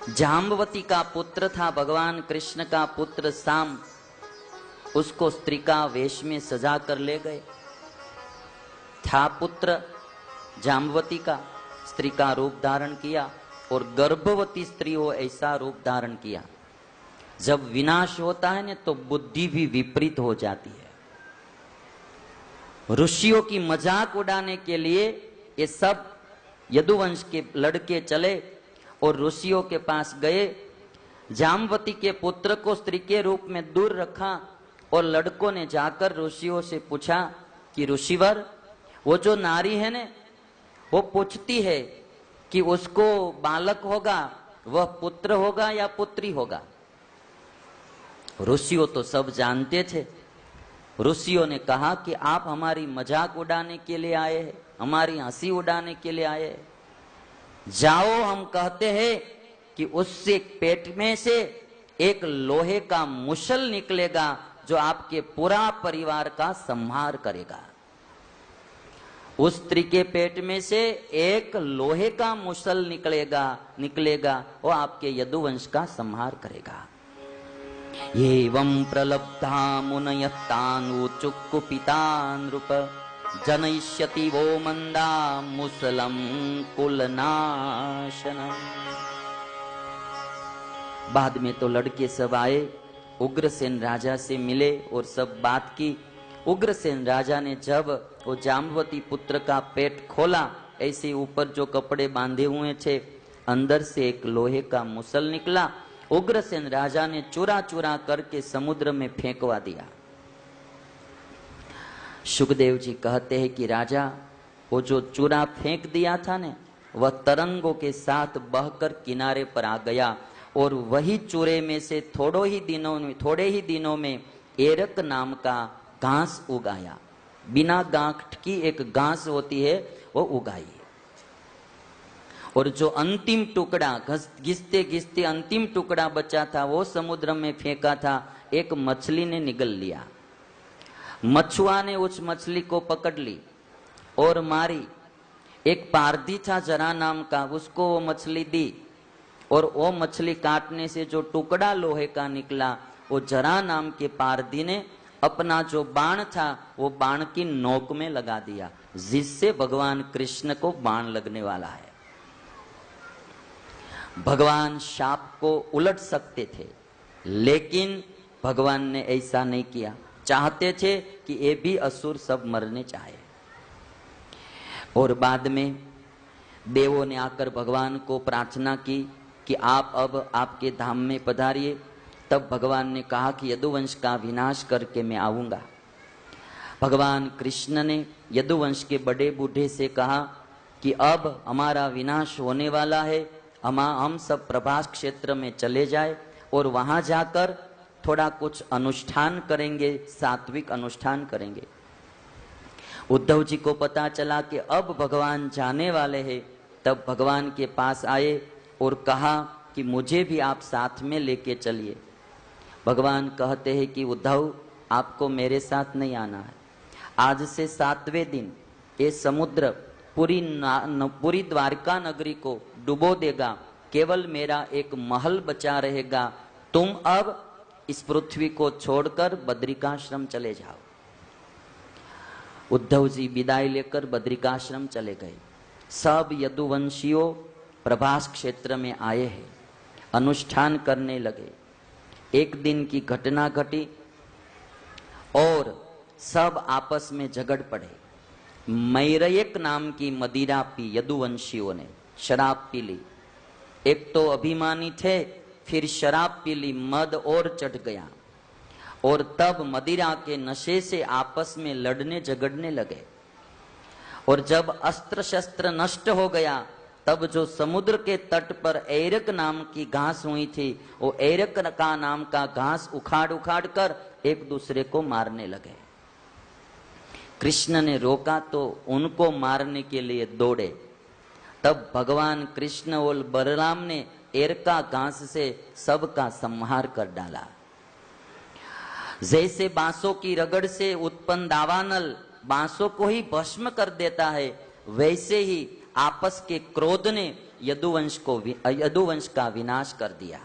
जाम्बवती का पुत्र था भगवान कृष्ण का पुत्र साम, उसको स्त्री का वेश में सजा कर ले गए। था पुत्र जाम्बवती का, स्त्री का रूप धारण किया और गर्भवती स्त्री हो ऐसा रूप धारण किया। जब विनाश होता है ना तो बुद्धि भी विपरीत हो जाती है। ऋषियों की मजाक उड़ाने के लिए ये सब यदुवंश के लड़के चले और ऋषियों के पास गए। जाम्बवती के पुत्र को स्त्री के रूप में दूर रखा और लड़कों ने जाकर ऋषियों से पूछा कि ऋषिवर, वो जो नारी है ने वो पूछती है कि उसको बालक होगा, वह पुत्र होगा या पुत्री होगा। ऋषियों तो सब जानते थे। ऋषियों ने कहा कि आप हमारी मजाक उड़ाने के लिए आए हैं, हमारी हंसी उड़ाने के लिए आए हैं। जाओ, हम कहते हैं कि उससे पेट में से एक लोहे का मुसल निकलेगा जो आपके पूरा परिवार का संहार करेगा। उस स्त्री के पेट में से एक लोहे का मुसल निकलेगा वो आपके यदुवंश का संहार करेगा। एवं प्रलब्धा मुनयतानु चुक्कुपिता नृप जनयिष्यति वो मंदा मुसलम कुलनाशनम। बाद में तो लड़के सब आए, उग्रसेन राजा से मिले और सब बात की। उग्रसेन राजा ने जब वो जाम्बवती पुत्र का पेट खोला, ऐसे ऊपर जो कपड़े बांधे हुए थे अंदर से एक लोहे का मुसल निकला। उग्रसेन राजा ने चुरा चुरा करके समुद्र में फेंकवा दिया। सुखदेव जी कहते हैं कि राजा वो जो चूरा फेंक दिया था ने वह तरंगों के साथ बहकर किनारे पर आ गया और वही चूरे में से थोड़े ही दिनों में एरक नाम का घास उगाया। बिना गांठ की एक घास होती है वो उगाई। और जो अंतिम टुकड़ा घिसते घिसते अंतिम टुकड़ा बचा था वो समुद्र में फेंका था, एक मछली ने निगल लिया। मछुआ ने उस मछली को पकड़ ली और मारी। एक पारधी था जरा नाम का, उसको वो मछली दी और वो मछली काटने से जो टुकड़ा लोहे का निकला वो जरा नाम के पारधी ने अपना जो बाण था वो बाण की नोक में लगा दिया, जिससे भगवान कृष्ण को बाण लगने वाला है। भगवान शाप को उलट सकते थे लेकिन भगवान ने ऐसा नहीं किया। चाहते थे कि ये भी असुर सब मरने चाहे। और बाद में देवों ने आकर भगवान को प्रार्थना की कि आप अब आपके धाम में पधारिए। तब भगवान ने कहा कि यदुवंश का विनाश करके मैं आऊंगा। भगवान कृष्ण ने यदुवंश के बड़े बूढ़े से कहा कि अब हमारा विनाश होने वाला है, हम सब प्रभास क्षेत्र में चले जाए और वहां जाकर थोड़ा कुछ अनुष्ठान करेंगे, सात्विक अनुष्ठान करेंगे। उद्धव जी को पता चला कि अब भगवान जाने वाले हैं, तब भगवान के पास आए और कहा कि मुझे भी आप साथ में लेके चलिए। भगवान कहते हैं कि उद्धव, आपको मेरे साथ नहीं आना है। आज से 7वें दिन ये समुद्र पूरी द्वारका नगरी को डुबो देगा, केवल मेरा एक महल बचा रहेगा। तुम अब इस पृथ्वी को छोड़कर बद्रिकाश्रम चले जाओ। उद्धव जी विदाई लेकर बद्रिकाश्रम चले गए। सब यदुवंशियों प्रभास क्षेत्र में आए हैं, अनुष्ठान करने लगे। एक दिन की घटना घटी और सब आपस में झगड़ पड़े। मैरयक नाम की मदिरा पी यदुवंशियों ने, शराब पी ली। एक तो अभिमानी थे, फिर शराब पी ली, मद और चढ़ गया और तब मदिरा के नशे से आपस में लड़ने झगड़ने लगे। और जब अस्त्र शस्त्र नष्ट हो गया तब जो समुद्र के तट पर एरक नाम की घास हुई थी वो एरक का नाम का घास उखाड़ उखाड़ कर एक दूसरे को मारने लगे। कृष्ण ने रोका तो उनको मारने के लिए दौड़े। तब भगवान कृष्ण और बलराम ने एरका घास से सबका संहार कर डाला। जैसे बांसों की रगड़ से उत्पन्न दावानल बांसों को ही भस्म कर देता है, वैसे ही आपस के क्रोध ने यदुवंश का विनाश कर दिया।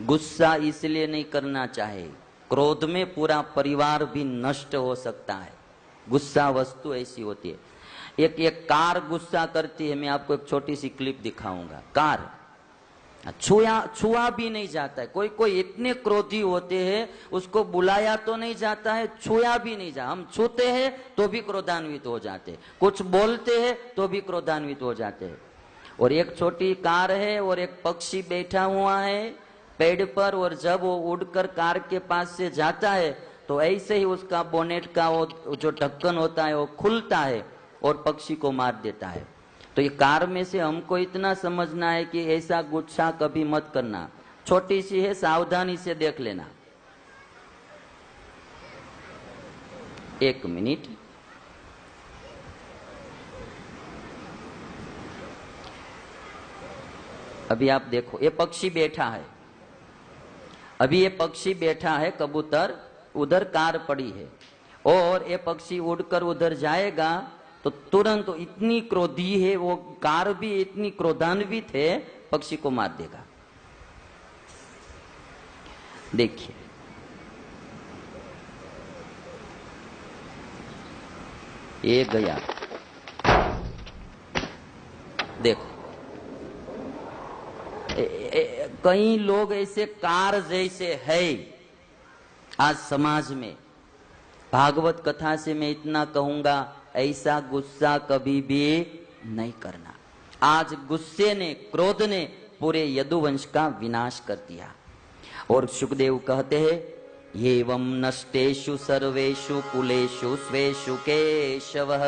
गुस्सा इसलिए नहीं करना चाहिए, क्रोध में पूरा परिवार भी नष्ट हो सकता है। गुस्सा वस्तु ऐसी होती है। एक कार गुस्सा करती है। मैं आपको एक छोटी सी क्लिप दिखाऊंगा। कार छुआ भी नहीं जाता है। कोई कोई इतने क्रोधी होते हैं, उसको बुलाया तो नहीं जाता है, छुआ भी नहीं जा। हम छूते हैं तो भी क्रोधान्वित हो जाते हैं, कुछ बोलते हैं तो भी क्रोधान्वित हो जाते हैं। और एक छोटी कार है और एक पक्षी बैठा हुआ है पेड़ पर, और जब वो उड़कर कार के पास से जाता है तो ऐसे ही उसका बोनेट का वो जो ढक्कन होता है वो खुलता है और पक्षी को मार देता है। तो ये कार में से हमको इतना समझना है कि ऐसा गुस्सा कभी मत करना। छोटी सी है, सावधानी से देख लेना। एक मिनट। अभी आप देखो, ये पक्षी बैठा है। अभी ये पक्षी बैठा है, कबूतर, उधर कार पड़ी है और ये पक्षी उड़कर उधर जाएगा तो तुरंत इतनी क्रोधी है वो, कार भी इतनी क्रोधान्वित है, पक्षी को मार देगा। देखिए, ये गया। देखो, कई लोग ऐसे कार जैसे है आज समाज में। भागवत कथा से मैं इतना कहूंगा, ऐसा गुस्सा कभी भी नहीं करना। आज गुस्से ने, क्रोध ने पूरे यदुवंश का विनाश कर दिया। और सुखदेव कहते हैं, एवं नष्टेषु सर्वेषु कुलेषु स्वेषु केशवः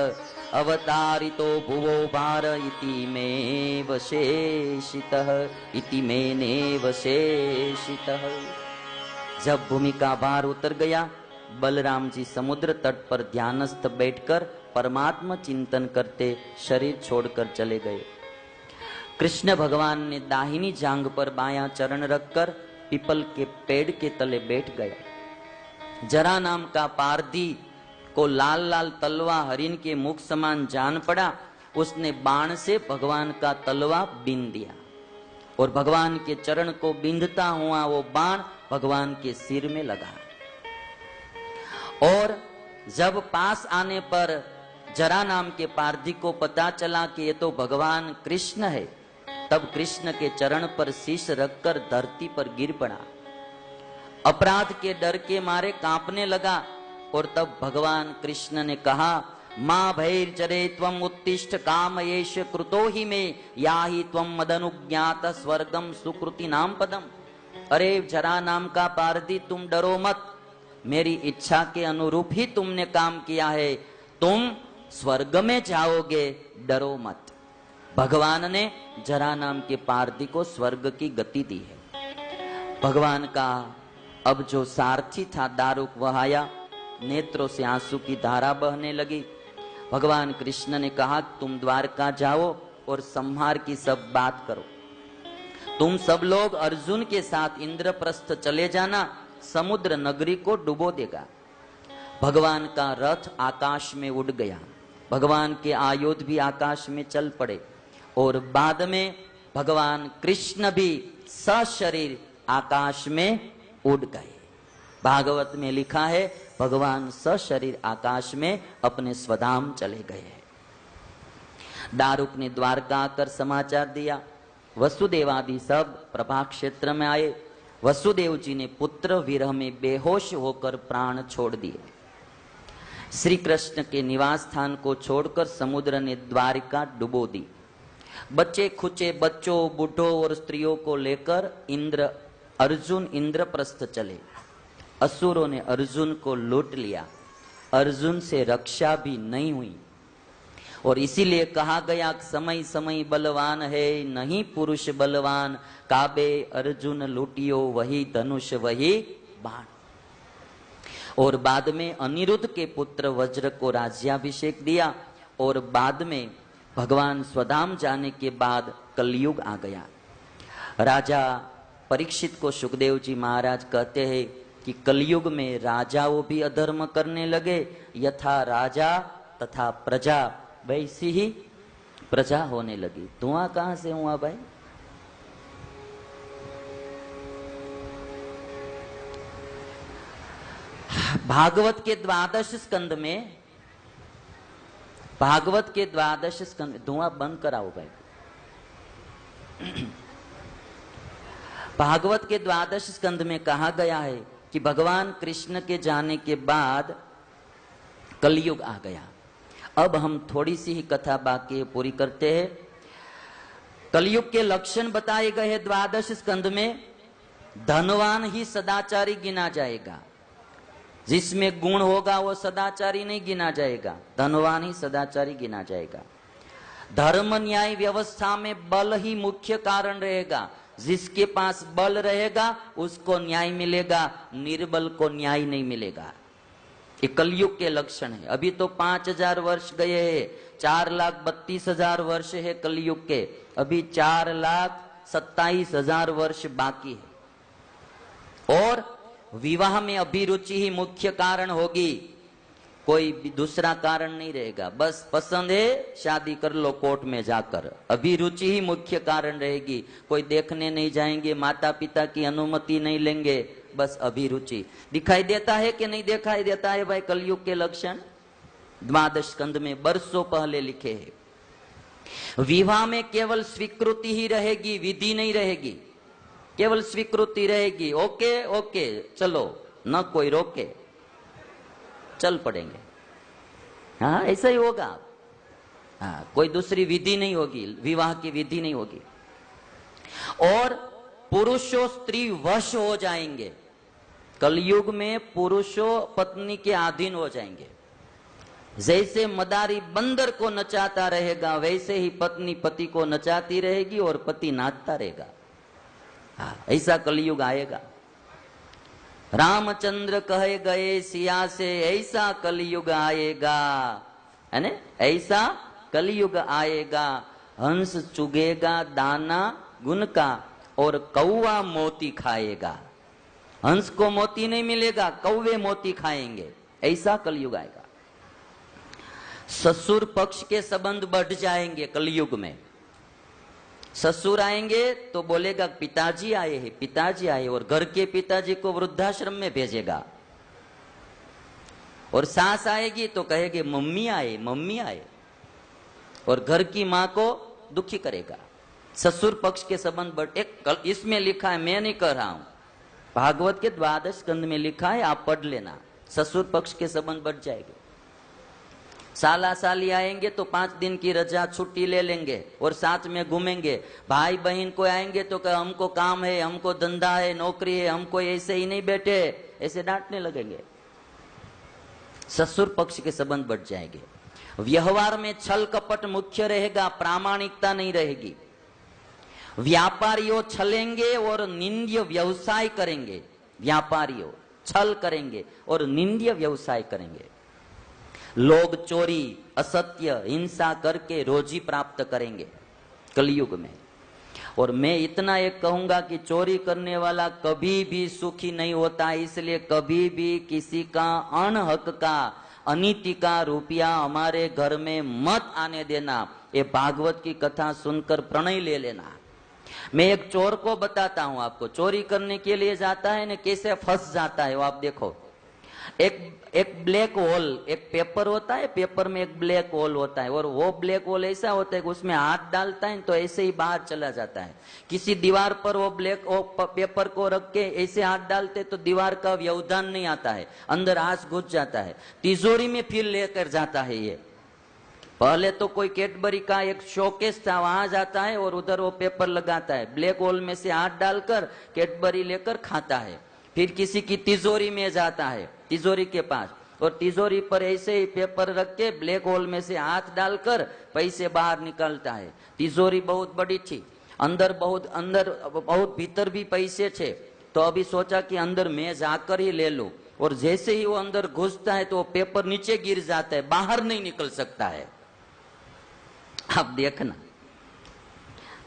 अवतारितो भुवो भार इति मे वशेषितः, इति मेने वशेषितः। जब भूमि का भार उतर गया, बलराम जी समुद्र तट पर ध्यानस्थ बैठकर परमात्मा चिंतन करते शरीर छोड़कर चले गए। कृष्ण भगवान ने दाहिनी जांघ पर बायां चरण रखकर पीपल के पेड़ के तले बैठ गया। जरा नाम का पारधी को लाल लाल तलवा हरिन के मुख समान जान पड़ा। उसने बाण से भगवान का तलवा बीन दिया और भगवान के चरण को बींधता हुआ वो बाण भगवान के सिर में लगा। और जब पास आने पर जरा नाम के पारधी को पता चला कि ये तो भगवान कृष्ण है, तब कृष्ण के चरण पर शीश रखकर धरती पर गिर पड़ा। अपराध के डर के मारे कांपने लगा। और तब भगवान कृष्ण ने कहा, मां भैर्चरे त्वम उत्तिष्ठ कामयेश कृतो ही में याहि त्वम मदनुज्ञात स्वर्गम सुकृति नाम पदम। अरे जरा नाम का पारधी, तुम डरो मत, मेरी इच्छा के अनुरूप ही तुमने काम किया है, तुम स्वर्ग में जाओगे, डरो मत। भगवान ने जरा नाम के पारधी को स्वर्ग की गति दी है। भगवान का अब जो सारथी था दारुक, वह आया। नेत्रों से आंसू की धारा बहने लगी। भगवान कृष्ण ने कहा, तुम द्वारका जाओ और संहार की सब बात करो। तुम सब लोग अर्जुन के साथ इंद्रप्रस्थ चले जाना, समुद्र नगरी को डुबो देगा। भगवान का रथ आकाश में उड़ गया। भगवान के आयुध भी आकाश में चल पड़े और बाद में भगवान कृष्ण भी सशरीर आकाश में उड़ गए। भागवत में लिखा है, भगवान सशरीर आकाश में अपने स्वधाम चले गए। दारुक ने द्वारका आकर समाचार दिया। वसुदेवादि सब प्रभा क्षेत्र में आए। वसुदेव जी ने पुत्र विरह में बेहोश होकर प्राण छोड़ दिए। श्री कृष्ण के निवास स्थान को छोड़कर समुद्र ने द्वारिका डुबो दी। बच्चे खुचे बच्चों, बूढ़ों और स्त्रियों को लेकर अर्जुन इंद्रप्रस्थ चले। असुरों ने अर्जुन को लूट लिया। अर्जुन से रक्षा भी नहीं हुई और इसीलिए कहा गया, समय समय बलवान है नहीं पुरुष बलवान, काबे अर्जुन लूटियो वही धनुष वही बाण। और बाद में अनिरुद्ध के पुत्र वज्र को राज्याभिषेक दिया और बाद में भगवान स्वधाम जाने के बाद कलयुग आ गया। राजा परीक्षित को सुखदेव जी महाराज कहते हैं कि कलयुग में राजाओं भी अधर्म करने लगे, यथा राजा तथा प्रजा वैसी ही प्रजा होने लगी। धुआं कहां से हुआ भाई? भागवत के द्वादश स्कंद में, भागवत के द्वादश स्कंद में, धुआं बंद कराओ भाई। भागवत के द्वादश स्कंद में कहा गया है कि भगवान कृष्ण के जाने के बाद कलयुग आ गया। अब हम थोड़ी सी ही कथा बाकी पूरी करते हैं। कलयुग के लक्षण बताए गए हैं द्वादश स्कंद में। धनवान ही सदाचारी गिना जाएगा, जिसमें गुण होगा वो सदाचारी नहीं गिना जाएगा, धनवान ही सदाचारी गिना जाएगा। धर्म न्याय व्यवस्था में बल ही मुख्य कारण रहेगा। जिसके पास बल रहेगा उसको न्याय मिलेगा, निर्बल को न्याय नहीं मिलेगा। ये कलयुग के लक्षण है। अभी तो 5000 वर्ष गए हैं, 4,32,000 वर्ष है कलयुग के, अभी 4,27,000 वर्ष बाकी है। और विवाह में अभिरुचि ही मुख्य कारण होगी, कोई दूसरा कारण नहीं रहेगा। बस पसंद है शादी कर लो कोर्ट में जाकर, अभिरुचि ही मुख्य कारण रहेगी। कोई देखने नहीं जाएंगे, माता पिता की अनुमति नहीं लेंगे, बस अभिरुचि। दिखाई देता है कि नहीं दिखाई देता है भाई कलयुग के लक्षण? द्वादश स्कंद में बरसों पहले लिखे हैं। विवाह में केवल स्वीकृति ही रहेगी, विधि नहीं रहेगी, केवल स्वीकृति रहेगी। ओके ओके चलो, न कोई रोके, चल पड़ेंगे। हाँ ऐसा ही होगा। हाँ कोई दूसरी विधि नहीं होगी, विवाह की विधि नहीं होगी। और पुरुषों स्त्री वश हो जाएंगे। कलयुग में पुरुषों पत्नी के अधीन हो जाएंगे। जैसे मदारी बंदर को नचाता रहेगा, वैसे ही पत्नी पति को नचाती रहेगी और पति नाचता रहेगा। हाँ ऐसा कलयुग आएगा। रामचंद्र कहे गए सिया से, ऐसा कलयुग आएगा, है ना? ऐसा कलयुग आएगा। हंस चुगेगा दाना गुण का और कौवा मोती खाएगा। हंस को मोती नहीं मिलेगा, कौवे मोती खाएंगे। ऐसा कलयुग आएगा। ससुर पक्ष के संबंध बढ़ जाएंगे कलयुग में। ससुर आएंगे तो बोलेगा पिताजी आए हैं, पिताजी आए, और घर के पिताजी को वृद्धाश्रम में भेजेगा। और सास आएगी तो कहेगी मम्मी आए, मम्मी आए, और घर की मां को दुखी करेगा। ससुर पक्ष के संबंध बढ़, एक इसमें लिखा है, मैं नहीं कह रहा हूं, भागवत के द्वादश स्कंद में लिखा है, आप पढ़ लेना। ससुर पक्ष के संबंध बढ़ जाएंगे। साला साली आएंगे तो 5 दिन की रजा छुट्टी ले लेंगे और साथ में घूमेंगे। भाई बहन को आएंगे तो कहे हमको काम है, हमको धंधा है, नौकरी है, हमको ऐसे ही नहीं बैठे, ऐसे डांटने लगेंगे। ससुर पक्ष के संबंध बढ़ जाएंगे। व्यवहार में छल कपट मुख्य रहेगा, प्रामाणिकता नहीं रहेगी। व्यापारियों छलेंगे और निंद्य व्यवसाय करेंगे। व्यापारियों छल करेंगे और निंद्य व्यवसाय करेंगे। लोग चोरी, असत्य, हिंसा करके रोजी प्राप्त करेंगे कलयुग में। और मैं इतना एक कहूंगा कि चोरी करने वाला कभी भी सुखी नहीं होता, इसलिए कभी भी किसी का अनहक का, अनीति का रुपया हमारे घर में मत आने देना। ये भागवत की कथा सुनकर प्रणय ले लेना। मैं एक चोर को बताता हूं आपको, चोरी करने के लिए जाता है ना, कैसे फंस जाता है वो आप देखो। एक ब्लैक होल, एक पेपर होता है, पेपर में एक ब्लैक होल होता है, और वो ब्लैक होल ऐसा होता है कि उसमें हाथ डालता है तो ऐसे ही बाहर चला जाता है। किसी दीवार पर वो ब्लैक पेपर को रख के ऐसे हाथ डालते तो दीवार का व्यवधान नहीं आता है, अंदर हाथ घुस जाता है। तिजोरी में फिर लेकर जाता है ये। पहले तो कोई कैडबरी का एक शोकेस था, वहां जाता है और उधर वो पेपर लगाता है, ब्लैक होल में से हाथ डालकर कैडबरी लेकर खाता है। फिर किसी की तिजोरी में जाता है, तिजोरी के पास, और तिजोरी पर ऐसे ही पेपर रख के ब्लैक होल में से हाथ डालकर पैसे बाहर निकालता है। तिजोरी बहुत बड़ी थी, अंदर बहुत भीतर भी पैसे थे, तो अभी सोचा कि अंदर मैं जाकर ही ले लूं, और जैसे ही वो अंदर घुसता है तो वो पेपर नीचे गिर जाता है, बाहर नहीं निकल सकता है। आप देखना,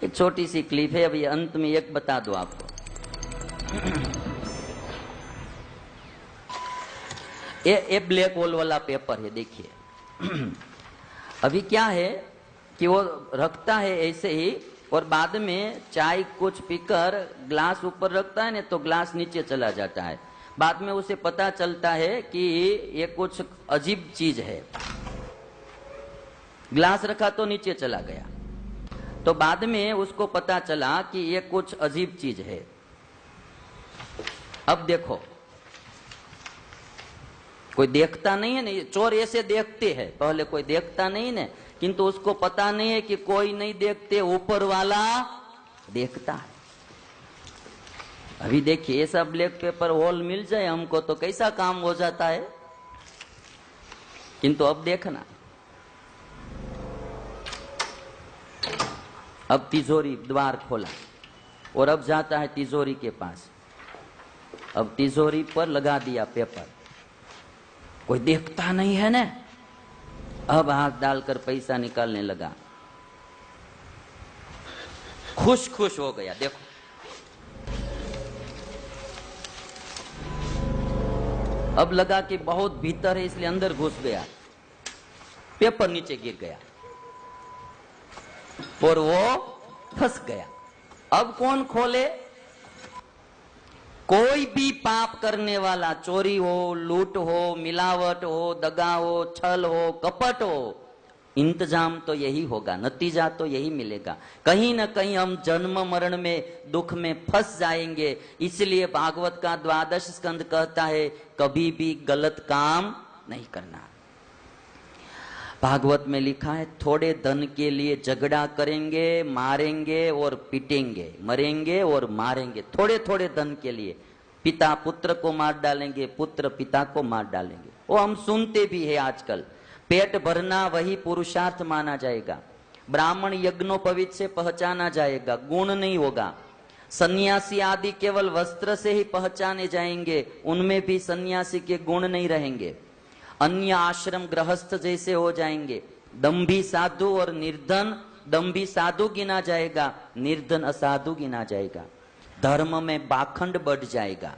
एक छोटी सी क्लिप है, अभी अंत में एक बता दो आपको। ये ब्लैक होल वाला पेपर है, देखिए। अभी क्या है, कि वो रखता है ऐसे ही, और बाद में चाय कुछ पीकर ग्लास ऊपर रखता है ना तो ग्लास नीचे चला जाता है। बाद में उसे पता चलता है कि ये कुछ अजीब चीज है, ग्लास रखा तो नीचे चला गया। तो बाद में उसको पता चला कि ये कुछ अजीब चीज है। अब देखो, कोई देखता नहीं है ना, चोर ऐसे देखते हैं, पहले कोई देखता नहीं ना, किंतु उसको पता नहीं है कि कोई नहीं देखते, ऊपर वाला देखता है। अभी देखिए ऐसा ब्लैक पेपर होल मिल जाए हमको तो कैसा काम हो जाता है, किंतु अब देखना, अब तिजोरी द्वार खोला और अब जाता है तिजोरी के पास, अब तिजोरी पर लगा दिया पेपर, कोई देखता नहीं है ना, अब हाथ डालकर पैसा निकालने लगा, खुश खुश हो गया। देखो अब लगा कि बहुत भीतर है इसलिए अंदर घुस गया, पेपर नीचे गिर गया और वो फंस गया। अब कौन खोले? कोई भी पाप करने वाला, चोरी हो, लूट हो, मिलावट हो, दगा हो, छल हो, कपट हो, इंतजाम तो यही होगा, नतीजा तो यही मिलेगा। कहीं ना कहीं हम जन्म मरण में दुख में फंस जाएंगे। इसलिए भागवत का 12 स्कंद कहता है कभी भी गलत काम नहीं करना। भागवत में लिखा है थोड़े धन के लिए झगड़ा करेंगे, मारेंगे और पीटेंगे, मरेंगे और मारेंगे, थोड़े थोड़े धन के लिए। पिता पुत्र को मार डालेंगे, पुत्र पिता को मार डालेंगे, वो हम सुनते भी है आजकल। पेट भरना वही पुरुषार्थ माना जाएगा, ब्राह्मण यज्ञोपवीत से पहचाना जाएगा, गुण नहीं होगा। सन्यासी आदि केवल वस्त्र से ही पहचाने जाएंगे, उनमें भी सन्यासी के गुण नहीं रहेंगे। अन्य आश्रम गृहस्थ जैसे हो जाएंगे। दंभी साधु और निर्धन, दंभी साधु गिना जाएगा, निर्धन असाधु गिना जाएगा। धर्म में बाखंड बढ़ जाएगा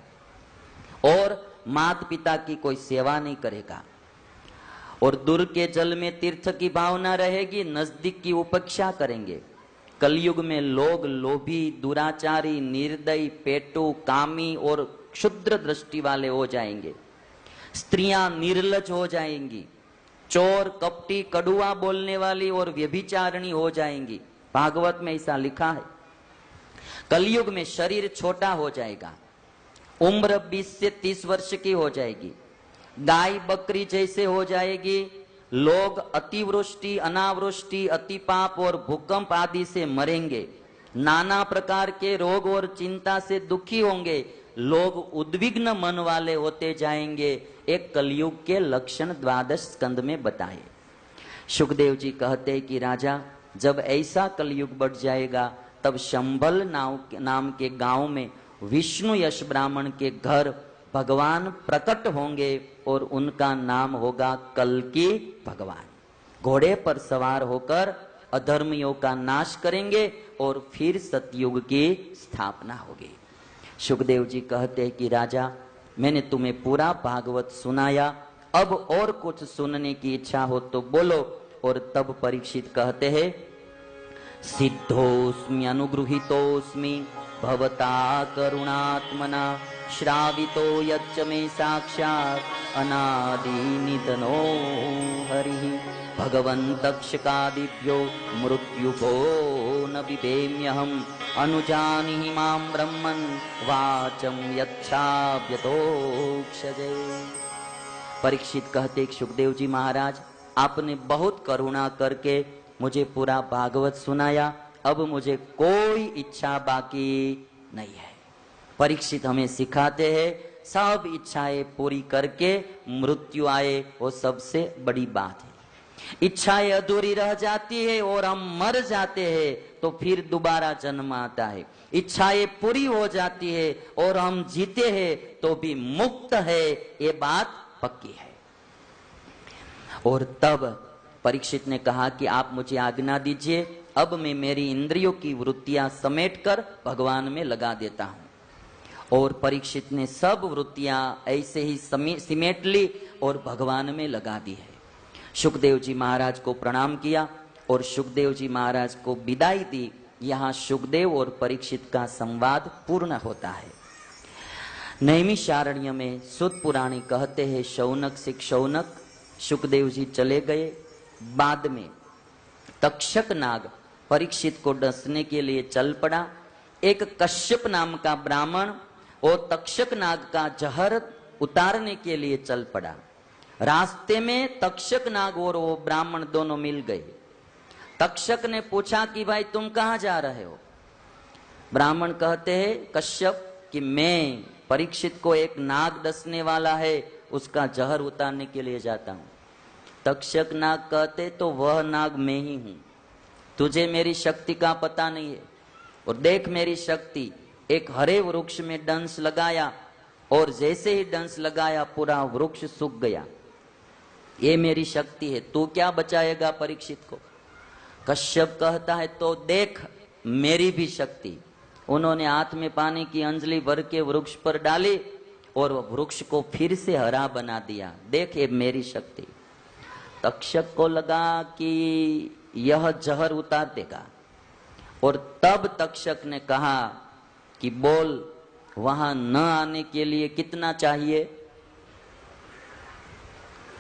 और माता पिता की कोई सेवा नहीं करेगा। और दूर के जल में तीर्थ की भावना रहेगी, नजदीक की उपेक्षा करेंगे। कलयुग में लोग लोभी, दुराचारी, निर्दयी, पेटू, कामी और क्षुद्र दृष्टि वाले हो जाएंगे। स्त्रियां निर्लज हो जाएंगी, चोर, कपटी, कड़ुआ बोलने वाली और व्यभिचारिणी हो जाएंगी। भागवत में ऐसा लिखा है। कलयुग में शरीर छोटा हो जाएगा, उम्र 20 से 30 वर्ष की हो जाएगी, गाय बकरी जैसे हो जाएगी। लोग अतिवृष्टि, अनावृष्टि, अतिपाप और भूकंप आदि से मरेंगे। नाना प्रकार के रोग और चिंता से दुखी होंगे। लोग उद्विग्न मन वाले होते जाएंगे। एक कलयुग के लक्षण 12 स्कंद में बताए। सुखदेव जी कहते हैं कि राजा जब ऐसा कलयुग बढ़ जाएगा तब शंभल नाम के गांव में विष्णु यश ब्राह्मण के घर भगवान प्रकट होंगे और उनका नाम होगा कल्कि भगवान। घोड़े पर सवार होकर अधर्मियों का नाश करेंगे और फिर सतयुग की स्थापना होगी। सुखदेव जी कहते हैं कि राजा मैंने तुम्हें पूरा भागवत सुनाया, अब और कुछ सुनने की इच्छा हो तो बोलो। और तब परीक्षित कहते हैं सिद्धोस्मि अनुगृहीतोस्मि भवता करुणात्मना श्रावितो यच्च मे साक्षात् अनादि निधनो हरिः भगवन्तक्षकादिभ्यो मृत्युभो न बिभेम्यहम् अनुजानीहि मां ब्रह्मन् वाचं यच्छाप्यतोक्षजे। परीक्षित कहते सुखदेव जी महाराज आपने बहुत करुणा करके मुझे पूरा भागवत सुनाया, अब मुझे कोई इच्छा बाकी नहीं है। परीक्षित हमें सिखाते हैं सब इच्छाएं पूरी करके मृत्यु आए वो सबसे बड़ी बात है। इच्छाएं अधूरी रह जाती है और हम मर जाते हैं तो फिर दोबारा जन्म आता है। इच्छाएं पूरी हो जाती है और हम जीते हैं तो भी मुक्त है, ये बात पक्की है। और तब परीक्षित ने कहा कि आप मुझे आज्ञा दीजिए, अब मैं मेरी इंद्रियों की वृत्तियां समेटकर भगवान में लगा देता हूं। और परीक्षित ने सब वृत्तियां ऐसे ही सिमेट ली और भगवान में लगा दी है। सुखदेव जी महाराज को प्रणाम किया और सुखदेव जी महाराज को विदाई दी। यहाँ सुखदेव और परीक्षित का संवाद पूर्ण होता है। नैमिषारण्य में सूत पुराणी कहते हैं, शौनक से शौनक सुखदेव जी चले गए। बाद में तक्षक नाग परीक्षित को डसने के लिए चल पड़ा। एक कश्यप नाम का ब्राह्मण और तक्षक नाग का जहर उतारने के लिए चल पड़ा। रास्ते में तक्षक नाग और वो ब्राह्मण दोनों मिल गए। तक्षक ने पूछा कि भाई तुम कहाँ जा रहे हो? ब्राह्मण कहते हैं कश्यप कि मैं परीक्षित को एक नाग डसने वाला है, उसका जहर उतारने के लिए जाता हूं। तक्षक नाग कहते तो वह नाग मैं ही हूं, तुझे मेरी शक्ति का पता नहीं है। और देख मेरी शक्ति, एक हरे वृक्ष में डंस लगाया और जैसे ही डंस लगाया पूरा वृक्ष सूख गया। ये मेरी शक्ति है, तू क्या बचाएगा परीक्षित को? कश्यप कहता है तो देख मेरी भी शक्ति। उन्होंने हाथ में पानी की अंजलि भर के वृक्ष पर डाली और वृक्ष को फिर से हरा बना दिया। देख ये मेरी शक्ति। तक्षक को लगा कि यह जहर उतार देगा और तब तक्षक ने कहा कि बोल वहां न आने के लिए कितना चाहिए?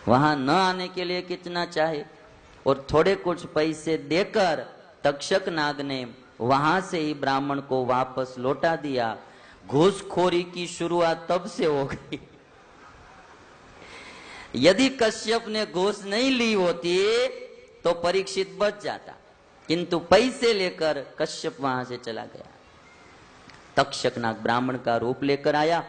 वहां न आने के लिए कितना चाहिए? और थोड़े कुछ पैसे देकर तक्षक नाग ने वहां से ही ब्राह्मण को वापस लौटा दिया। घूसखोरी की शुरुआत तब से हो गई। यदि कश्यप ने घूस नहीं ली होती तो परीक्षित बच जाता, किंतु पैसे लेकर कश्यप वहां से चला गया। तक्षक नाग ब्राह्मण का रूप लेकर आया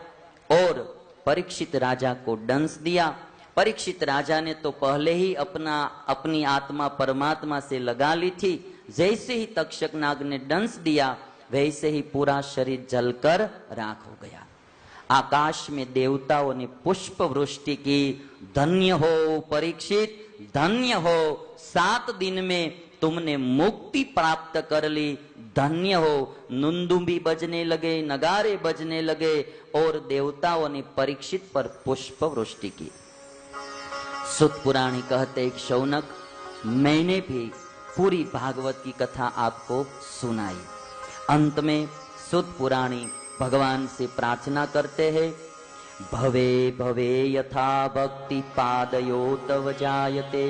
और परीक्षित राजा को दंश दिया। परीक्षित राजा ने तो पहले ही अपनी आत्मा परमात्मा से लगा ली थी। जैसे ही तक्षक नाग ने दंश दिया वैसे ही पूरा शरीर जलकर राख हो गया। आकाश में देवताओं ने पुष्प वृष्टि की। धन्य हो परीक्षित, धन्य हो, 7 दिन में तुमने मुक्ति प्राप्त कर ली। धन्य हो। नुंदुबी बजने लगे, नगारे बजने लगे और देवताओं ने परीक्षित पर पुष्प वृष्टि की। सूत पुराणी कहते एक शौनक, मैंने भी पूरी भागवत की कथा आपको सुनाई। अंत में सूत पुराणी भगवान से प्रार्थना करते हैं, भवे भवे यथा भक्ति पादयो तव जायते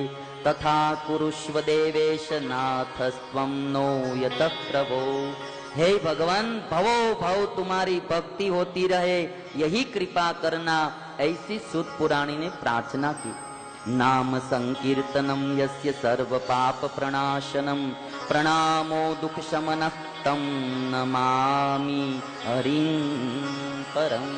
तथा कुरुष्व देवेश नाथस्त्वं नो यत प्रभो। हे भगवान, भवो भव तुम्हारी भक्ति होती रहे, यही कृपा करना। ऐसी सूत पुराणी ने प्रार्थना की। नाम संकीर्तनम यस्य सर्व पाप प्रणाशनम प्रणामो दुख शमनः तं नमामि हरिं परम।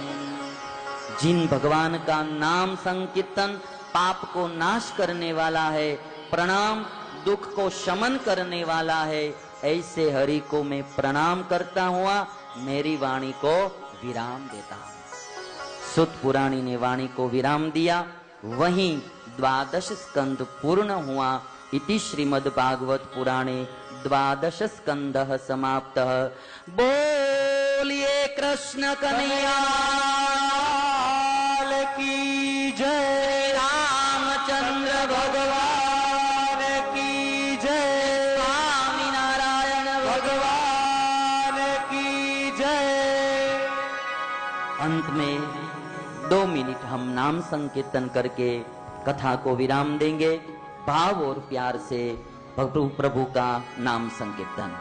जिन भगवान का नाम संकीर्तन पाप को नाश करने वाला है, प्रणाम दुख को शमन करने वाला है, ऐसे हरि को मैं प्रणाम करता हुआ मेरी वाणी को विराम देता हूं। सूत पुराणी ने वाणी को विराम दिया। वहीं 12 स्कंद पूर्ण हुआ। इति श्रीमद् भागवत पुराणे 12 स्कंदः समाप्तः। बोलिए कृष्ण कन्हैया की जय, रामचंद्र भगवान की जय, स्वामी नारायण भगवान की जय। अंत में 2 मिनट हम नाम संकीर्तन करके कथा को विराम देंगे। भाव और प्यार से प्रभु का नाम संकीर्तन।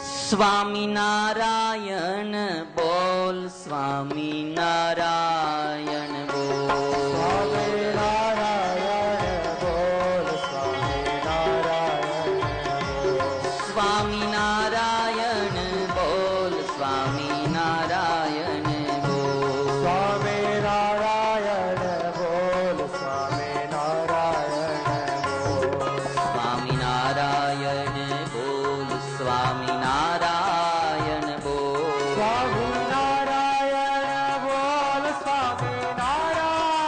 स्वामी नारायण बोल, स्वामी नारायण बोल, स्वामी नारायण बोल, स्वामी नारायण बोल, स्वामी नारायण बोल, स्वामी नारायण बोल, स्वामी नारायण बोल, स्वामी नारायण बोल, स्वामी नारायण बोल, स्वामी नारायण बोल, स्वामी नारायण बोल, स्वामी नारायण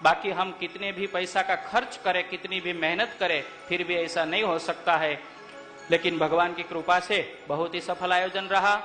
बाकी हम कितने भी पैसा का खर्च करें, कितनी भी मेहनत करें, फिर भी ऐसा नहीं हो सकता है। लेकिन भगवान की कृपा से बहुत ही सफल आयोजन रहा।